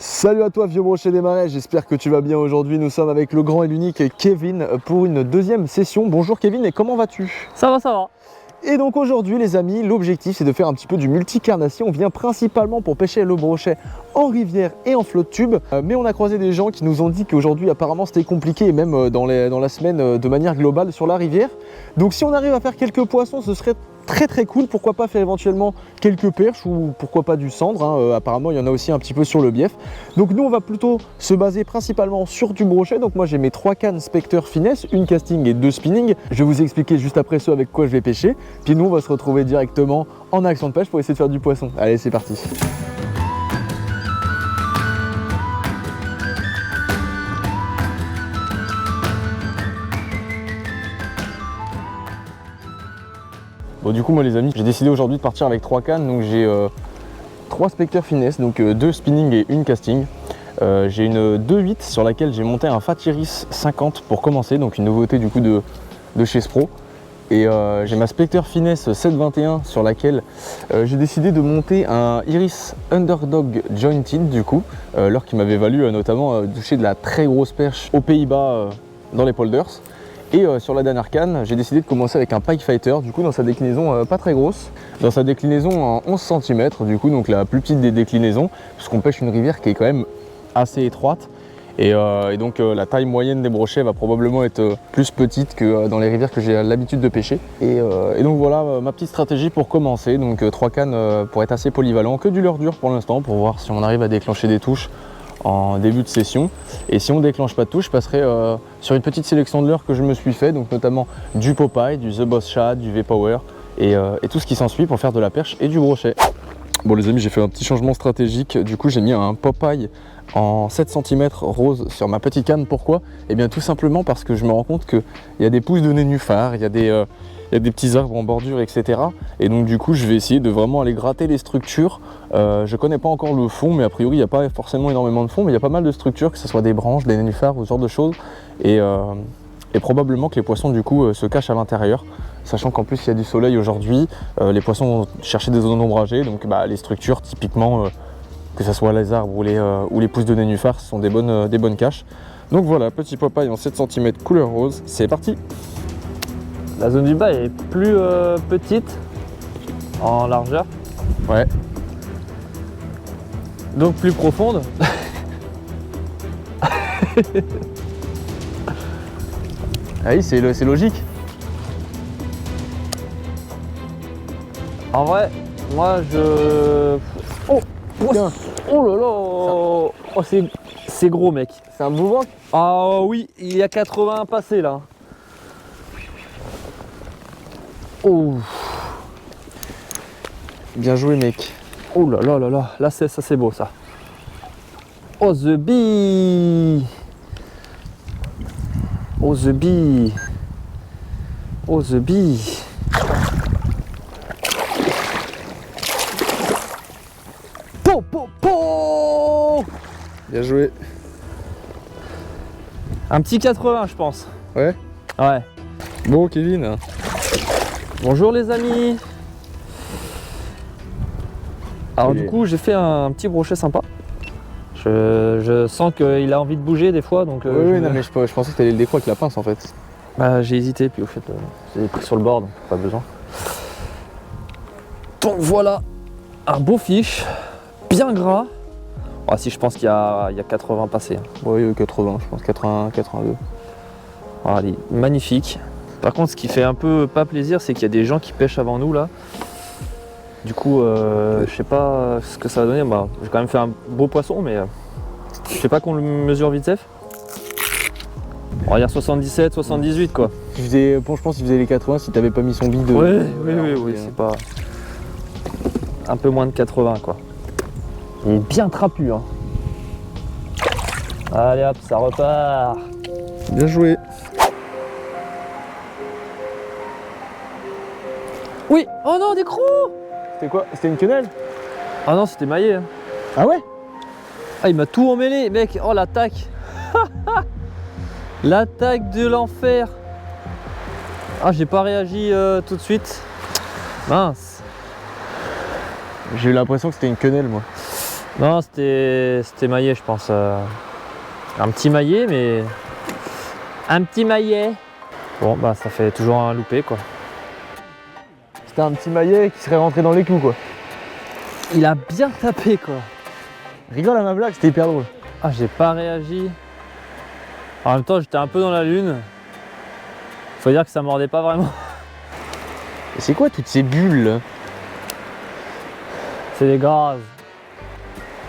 Salut à toi vieux brochet des marais, j'espère que tu vas bien aujourd'hui. Nous sommes avec le grand et l'unique Kevin pour une deuxième session. Bonjour Kevin, et comment vas-tu? Ça va, ça va. Et donc aujourd'hui les amis, l'objectif c'est de faire un petit peu du multicarnation. On vient principalement pour pêcher le brochet en rivière et en flotte tube. Mais on a croisé des gens qui nous ont dit qu'aujourd'hui apparemment c'était compliqué, et même dans la semaine de manière globale sur la rivière. Donc si on arrive à faire quelques poissons, ce serait très cool. Pourquoi pas faire éventuellement quelques perches ou pourquoi pas du cendre, hein. Apparemment il y en a aussi un petit peu sur le bief. Donc nous on va plutôt se baser principalement sur du brochet. Donc moi j'ai mes 3 cannes Spectre Finesse, une casting et 2 spinning. Je vais vous expliquer juste après ce avec quoi je vais pêcher. Puis nous on va se retrouver directement en action de pêche pour essayer de faire du poisson. Allez, c'est parti. Bon, du coup moi les amis, j'ai décidé aujourd'hui de partir avec 3 cannes. Donc j'ai 3 Spectre Finesse, donc 2 spinning et une casting. J'ai une 2.8 sur laquelle j'ai monté un Fat Iris 50 pour commencer, donc une nouveauté du coup de chez Spro. Et j'ai ma Spectre Finesse 721 sur laquelle j'ai décidé de monter un Iris Underdog Jointed du coup, leurre qui m'avait valu notamment toucher de la très grosse perche aux Pays-Bas dans les polders. Et sur la dernière canne, j'ai décidé de commencer avec un Pike Fighter, du coup dans sa déclinaison pas très grosse, dans sa déclinaison en 11 cm, du coup donc la plus petite des déclinaisons, puisqu'on pêche une rivière qui est quand même assez étroite. Et donc la taille moyenne des brochets va probablement être plus petite que dans les rivières que j'ai l'habitude de pêcher. Et donc voilà ma petite stratégie pour commencer, donc 3 cannes pour être assez polyvalent, que du leurre dur pour l'instant, pour voir si on arrive à déclencher des touches en début de session. Et si on déclenche pas de touche, je passerai sur une petite sélection de leurres que je me suis fait, donc notamment du Popeye, du The Boss Shad, du V-Power et tout ce qui s'ensuit pour faire de la perche et du brochet. Bon les amis, j'ai fait un petit changement stratégique, du coup j'ai mis un Popeye en 7 cm rose sur ma petite canne. Pourquoi? Et bien tout simplement parce que je me rends compte qu'il y a des pousses de nénuphars, il y a des petits arbres en bordure, etc. Et donc du coup je vais essayer de vraiment aller gratter les structures. Je connais pas encore le fond, mais a priori il n'y a pas forcément énormément de fond, mais il y a pas mal de structures, que ce soit des branches, des nénuphars ou ce genre de choses. Et probablement que les poissons du coup se cachent à l'intérieur, sachant qu'en plus il y a du soleil aujourd'hui. Les poissons vont chercher des zones ombragées, donc les structures typiquement, que ce soit les arbres ou les pousses de nénuphars, ce sont des bonnes caches. Donc voilà, petit Popeye en 7 cm couleur rose, c'est parti. La zone du bas est plus petite en largeur. Ouais. Donc plus profonde. Ah oui, c'est logique. En vrai, moi je... Oh, Tiens. Oh là là. Oh, c'est gros mec. C'est un beau ventre. Ah oui, il y a 80 passés là. Oh. Bien joué mec. Oh là là là là. Là ça c'est beau ça. Oh the bee. Oh the bee. Oh the bee. Po po po. Bien joué. Un petit 80 je pense. Ouais. Ouais. Bon Kevin. Bonjour les amis. Alors Et... du coup j'ai fait un petit brochet sympa. Je sens qu'il a envie de bouger des fois, donc oui, non mais je pensais que tu allais le décrocher avec la pince en fait. Bah, j'ai hésité, puis au fait j'ai pris sur le bord, donc pas besoin. Donc voilà, un beau fiche, bien gras. Ah si, je pense qu'il y a 80 passés. Oui, 80 je pense, 80, 82. Voilà, il est magnifique. Par contre, ce qui fait un peu pas plaisir, c'est qu'il y a des gens qui pêchent avant nous là. Du coup, je sais pas ce que ça va donner. Bah, j'ai quand même fait un beau poisson, mais je sais pas qu'on le mesure vite fait. On va dire 77, 78 quoi. Bon, je pense qu'il faisait les 80 si t'avais pas mis son bide. Oui, c'est pas... Un peu moins de 80 quoi. Il est bien trapu hein. Allez hop, ça repart. Bien joué. Oui. Oh non, des crocs. C'était quoi? C'était une quenelle? Ah non, c'était maillé hein. Ah ouais? Ah, il m'a tout emmêlé, mec. Oh, l'attaque. L'attaque de l'enfer. Ah, j'ai pas réagi tout de suite. Mince. J'ai eu l'impression que c'était une quenelle moi. Non, c'était maillet, je pense. Un petit maillet, mais... Un petit maillet. Bon, bah ça fait toujours un loupé, quoi. C'était un petit maillet qui serait rentré dans les clous, quoi. Il a bien tapé, quoi. Rigole à ma blague, c'était hyper drôle. Ah, j'ai pas réagi. En même temps, j'étais un peu dans la lune. Faut dire que ça mordait pas vraiment. Et c'est quoi toutes ces bulles là? C'est des gaz.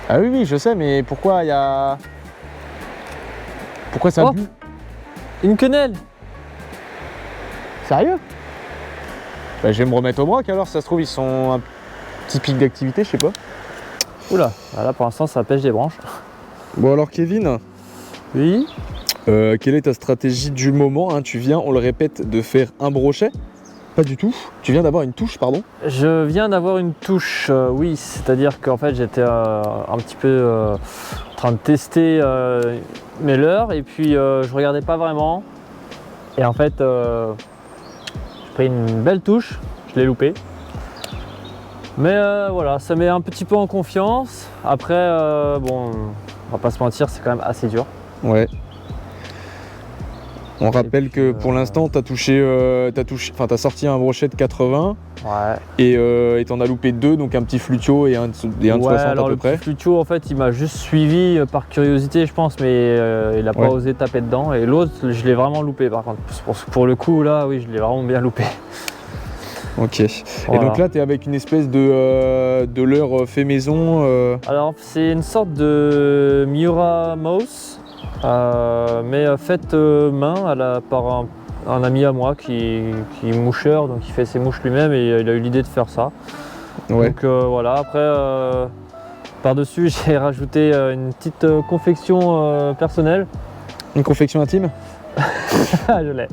Ah oui, je sais, mais pourquoi il y a... Pourquoi ça Oh, bue? une quenelle. Sérieux? Bah, je vais me remettre au broc alors, ça se trouve ils sont un petit pic d'activité, je sais pas. Oula, là pour l'instant ça pêche des branches. Bon alors Kevin, Oui. quelle est ta stratégie du moment hein? Tu viens, on le répète, de faire un brochet? Pas du tout. Tu viens d'avoir une touche, pardon? Je viens d'avoir une touche, oui, c'est-à-dire qu'en fait j'étais un petit peu en train de tester mes leurres et puis je regardais pas vraiment. Et en fait, j'ai pris une belle touche, je l'ai loupé. Mais voilà, ça met un petit peu en confiance. Après, bon, on va pas se mentir, c'est quand même assez dur. Ouais. On rappelle puis, que pour l'instant, t'as sorti un brochet de 80 Ouais. et t'en as loupé 2, donc un petit flutio et un de 60 alors à peu le près. petit flutio, en fait, il m'a juste suivi par curiosité, je pense, mais il a pas osé taper dedans. Et l'autre, je l'ai vraiment loupé, par contre. Pour le coup, là, oui, je l'ai vraiment bien loupé. Ok. Voilà. Et donc là, t'es avec une espèce de leurre fait maison. Alors, c'est une sorte de Miura Mouse, mais faite main par un ami à moi qui est moucheur, donc il fait ses mouches lui-même et il a eu l'idée de faire ça. Ouais. Donc voilà, après par-dessus j'ai rajouté une petite confection personnelle. Une confection intime? Je l'ai.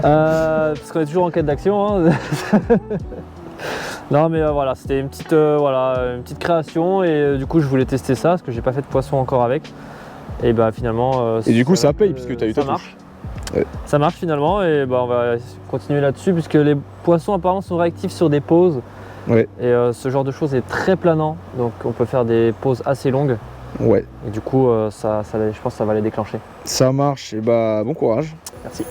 Parce qu'on est toujours en quête d'action. Hein. Non mais voilà, c'était une petite création et du coup je voulais tester ça parce que j'ai pas fait de poisson encore avec. Et bah finalement... et du coup ça paye puisque tu as eu ta touche. Ouais. Ça marche finalement et bah, on va continuer là-dessus puisque les poissons apparemment sont réactifs sur des pauses. Ouais. Et ce genre de choses est très planant, donc on peut faire des pauses assez longues. Ouais. Et du coup, je pense que ça va les déclencher. Ça marche, et bah bon courage. Merci.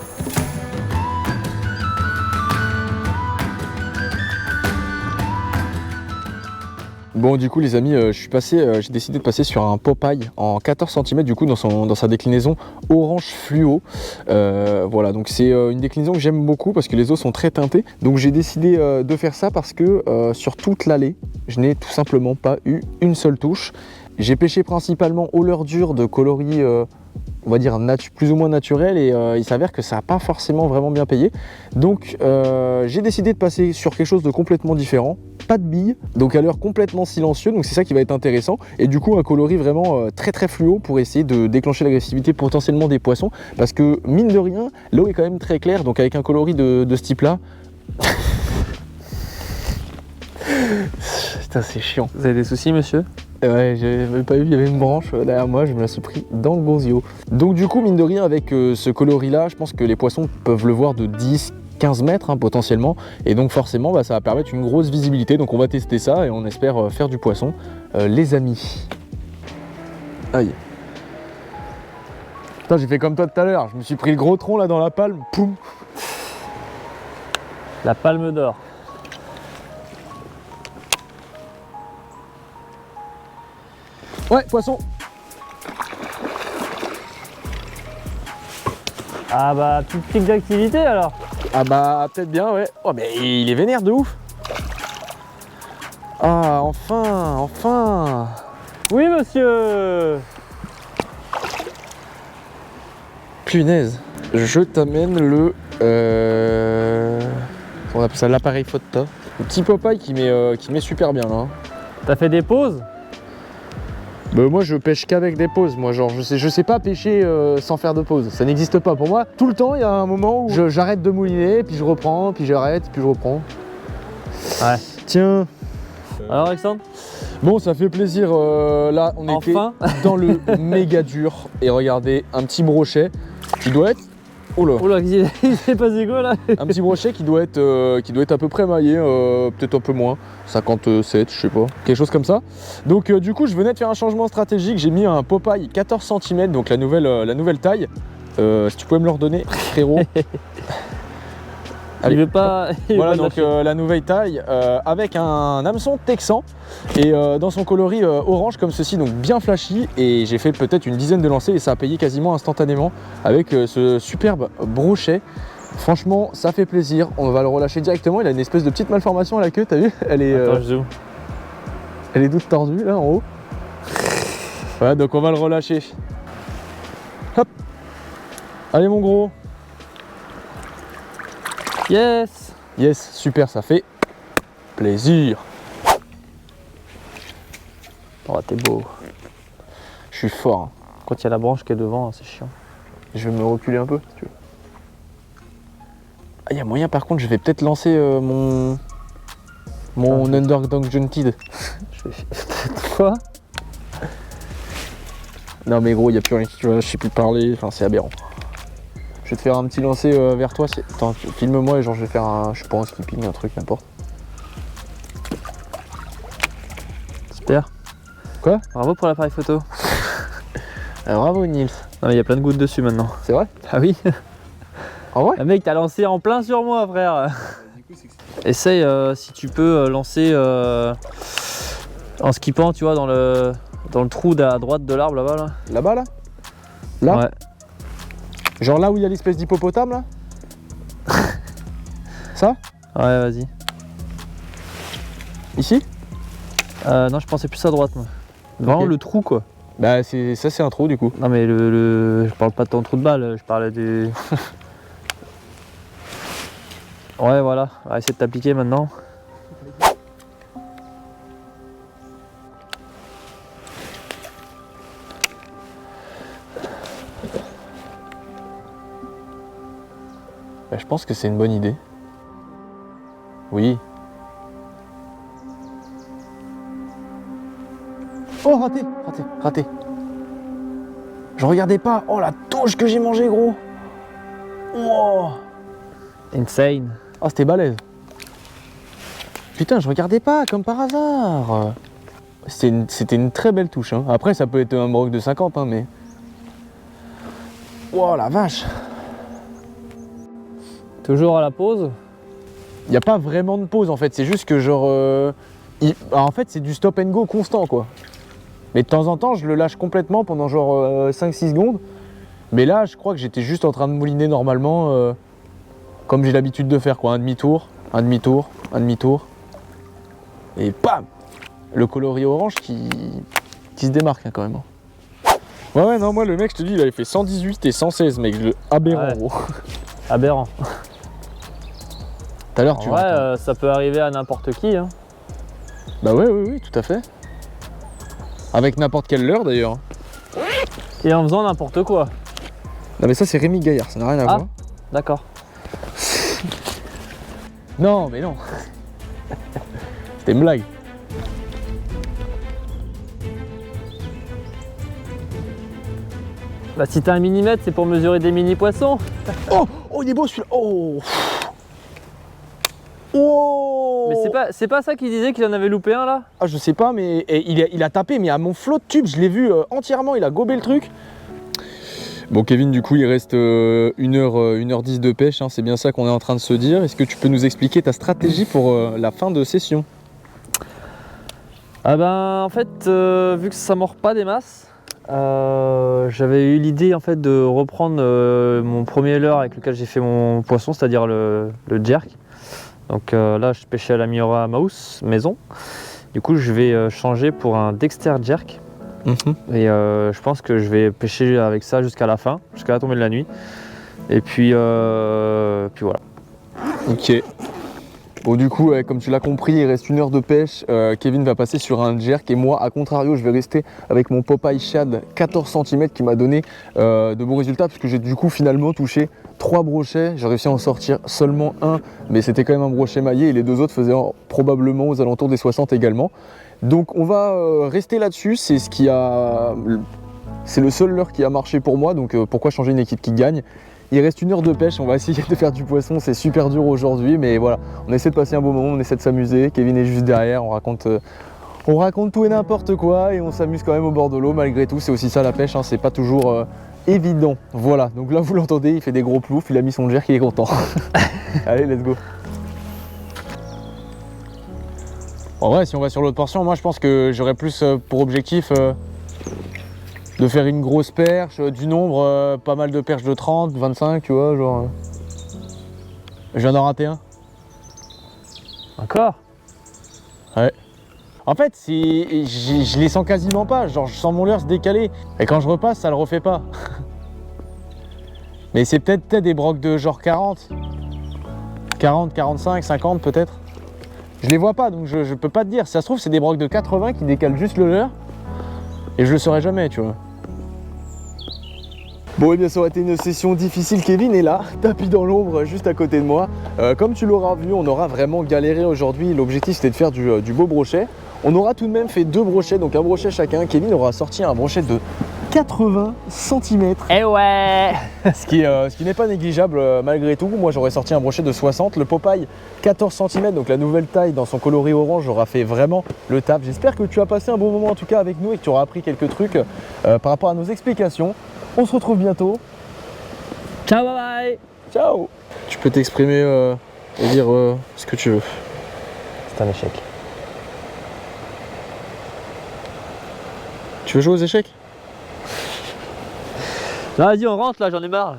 Bon du coup les amis, j'ai décidé de passer sur un Popeye en 14 cm du coup dans sa déclinaison orange fluo. Voilà, donc c'est une déclinaison que j'aime beaucoup parce que les os sont très teintés. Donc j'ai décidé de faire ça parce que sur toute l'allée, je n'ai tout simplement pas eu une seule touche. J'ai pêché principalement au leurre dur de coloris on va dire plus ou moins naturel et il s'avère que ça n'a pas forcément vraiment bien payé. Donc j'ai décidé de passer sur quelque chose de complètement différent. Pas de billes, donc à l'heure complètement silencieux, donc c'est ça qui va être intéressant. Et du coup un coloris vraiment très fluo pour essayer de déclencher l'agressivité potentiellement des poissons. Parce que mine de rien, l'eau est quand même très claire, donc avec un coloris de ce type là... Putain c'est chiant. Vous avez des soucis monsieur? Ouais, j'avais pas vu, il y avait une branche derrière moi, je me la suis pris dans le gosio. Donc du coup, mine de rien, avec ce coloris-là, je pense que les poissons peuvent le voir de 10-15 mètres hein, potentiellement. Et donc forcément, bah, ça va permettre une grosse visibilité. Donc on va tester ça et on espère faire du poisson. Les amis. Aïe. Putain, j'ai fait comme toi tout à l'heure, je me suis pris le gros tronc là dans la palme, poum. La palme d'or. Ouais, poisson. Ah bah, petite pique d'activité alors. Ah bah, peut-être bien, ouais. Oh, mais il est vénère de ouf. Ah, enfin. Oui monsieur. Punaise. Je t'amène le... on appelle ça l'appareil photo. Le petit Popeye qui met super bien là. Hein. T'as fait des pauses? Bah moi je pêche qu'avec des pauses, moi genre je sais pas pêcher sans faire de pause, ça n'existe pas pour moi. Tout le temps il y a un moment où j'arrête de mouliner, puis je reprends, puis j'arrête, puis je reprends. Ouais. Tiens. Alors Alexandre? Bon ça fait plaisir, là on était enfin dans le méga dur. Et regardez, un petit brochet qui doit être Oula. Oula, il s'est passé quoi là? Un petit brochet qui doit être à peu près maillé, peut-être un peu moins, 57, je sais pas, quelque chose comme ça. Donc du coup, je venais de faire un changement stratégique, j'ai mis un Popeye 14 cm, donc la nouvelle taille. Si tu pouvais me le redonner, frérot. Il veut pas. Voilà donc la nouvelle taille avec un hameçon texan et dans son coloris orange comme ceci, donc bien flashy, et j'ai fait peut-être une dizaine de lancers et ça a payé quasiment instantanément avec ce superbe brochet. Franchement ça fait plaisir, on va le relâcher directement. Il a une espèce de petite malformation à la queue, t'as vu? Elle est, Attends, je zoome. elle est toute tordue là en haut. Voilà donc on va le relâcher. Hop. Allez mon gros. Yes. Yes, super, ça fait plaisir. Oh, t'es beau. Je suis fort. Hein. Quand il y a la branche qui est devant, c'est chiant. Je vais me reculer un peu, si tu veux. Ah, il y a moyen, par contre, je vais peut-être lancer mon Underdog Junted. Je vais... Quoi? Non mais gros, il n'y a plus rien, tu vois, je sais plus parler, enfin c'est aberrant. Je vais te faire un petit lancer vers toi. Attends, filme-moi et genre je vais faire un, je sais pas, un skipping, un truc, n'importe. Super. Quoi? Bravo pour l'appareil photo. Bravo Nils. Non mais il y a plein de gouttes dessus maintenant. C'est vrai? Ah oui. En vrai? Le mec t'as lancé en plein sur moi frère. Essaye si tu peux lancer en skippant, tu vois, dans le trou à droite de l'arbre là-bas là. Là-bas là? Là? Ouais. Genre là où il y a l'espèce d'hippopotame là? Ça? Ouais vas-y. Ici? Non je pensais plus à droite moi. Vraiment Ok. le trou quoi. Bah ça c'est un trou du coup. Non mais je parle pas de ton trou de balle, je parlais du... Ouais voilà, on va essayer de t'appliquer maintenant. Bah, je pense que c'est une bonne idée. Oui. Oh raté, raté, raté. Je regardais pas. Oh la touche que j'ai mangé gros. Oh. Insane. Oh c'était balèze. Putain je regardais pas comme par hasard. C'était une très belle touche. Hein. Après ça peut être un broc de 50 hein, mais... Oh la vache. Toujours à la pause. Il n'y a pas vraiment de pause en fait, c'est juste que genre... Alors, en fait c'est du stop and go constant quoi. Mais de temps en temps je le lâche complètement pendant genre 5-6 secondes. Mais là je crois que j'étais juste en train de mouliner normalement comme j'ai l'habitude de faire quoi. Un demi-tour, un demi-tour, un demi-tour. Et bam! Le coloris orange qui se démarque hein, quand même. Ouais non moi le mec je te dis il avait fait 118 et 116 mec, aberrant Ouais. gros. Aberrant. Tout à l'heure tu vois. Ouais, ça peut arriver à n'importe qui. Hein. Bah ouais, oui, tout à fait. Avec n'importe quelle leurre d'ailleurs. Et en faisant n'importe quoi. Non mais ça c'est Rémi Gaillard, ça n'a rien à voir. D'accord. Non mais non. C'était une blague. Bah si t'as un millimètre, c'est pour mesurer des mini poissons. Oh il est beau celui-là. Oh. Oh. Mais c'est pas ça qu'il disait qu'il en avait loupé un là? Ah je sais pas mais il a tapé mais à mon flot de tube, je l'ai vu entièrement, il a gobé le truc. Bon Kevin du coup il reste 1h10 de pêche, hein, c'est bien ça qu'on est en train de se dire. Est-ce que tu peux nous expliquer ta stratégie pour la fin de session? Ah ben en fait vu que ça mord pas des masses, j'avais eu l'idée en fait de reprendre mon premier leurre avec lequel j'ai fait mon poisson, c'est-à-dire le jerk. Donc là je pêchais à la Miura Mouse maison. Du coup je vais changer pour un Dexter jerk. Et je pense que je vais pêcher avec ça jusqu'à la fin, jusqu'à la tombée de la nuit. Et puis voilà. Ok. Bon du coup, comme tu l'as compris, il reste 1 heure de pêche. Kevin va passer sur un jerk et moi, à contrario, je vais rester avec mon Popeye Shad 14 cm qui m'a donné de bons résultats puisque j'ai du coup finalement touché 3 brochets. J'ai réussi à en sortir seulement un, mais c'était quand même un brochet maillé et les 2 autres faisaient probablement aux alentours des 60 également. Donc on va rester là-dessus, c'est le seul leurre qui a marché pour moi, donc pourquoi changer une équipe qui gagne? Il reste 1 heure de pêche, on va essayer de faire du poisson, c'est super dur aujourd'hui, mais voilà, on essaie de passer un beau moment, on essaie de s'amuser. Kevin est juste derrière, on raconte tout et n'importe quoi et on s'amuse quand même au bord de l'eau malgré tout. C'est aussi ça la pêche, hein, c'est pas toujours évident. Voilà, donc là vous l'entendez, il fait des gros ploufs, il a mis son jerk, il est content. Allez, let's go. En vrai, si on va sur l'autre portion, moi je pense que j'aurais plus pour objectif de faire une grosse perche, du nombre, pas mal de perches de 30, 25, tu vois, genre. Je viens d'en rater un. Encore? Ouais. En fait, je les sens quasiment pas, genre je sens mon leurre se décaler. Et quand je repasse, ça le refait pas. Mais c'est peut-être des brocs de genre 40. 40, 45, 50 peut-être. Je les vois pas, donc je peux pas te dire. Si ça se trouve, c'est des brocs de 80 qui décalent juste le leurre. Et je le saurais jamais, tu vois. Bon, et bien ça aurait été une session difficile. Kevin est là, tapis dans l'ombre juste à côté de moi. Comme tu l'auras vu, on aura vraiment galéré aujourd'hui. L'objectif c'était de faire du beau brochet. On aura tout de même fait 2 brochets, donc un brochet chacun. Kevin aura sorti un brochet de 80 cm. Eh ouais. Ce qui n'est pas négligeable malgré tout. Moi j'aurais sorti un brochet de 60. Le Popeye 14 cm, donc la nouvelle taille dans son coloris orange aura fait vraiment le taf. J'espère que tu as passé un bon moment en tout cas avec nous et que tu auras appris quelques trucs par rapport à nos explications. On se retrouve bientôt. Ciao, bye bye. Ciao. Tu peux t'exprimer et dire ce que tu veux. C'est un échec. Tu veux jouer aux échecs? Non, vas-y, on rentre là, j'en ai marre.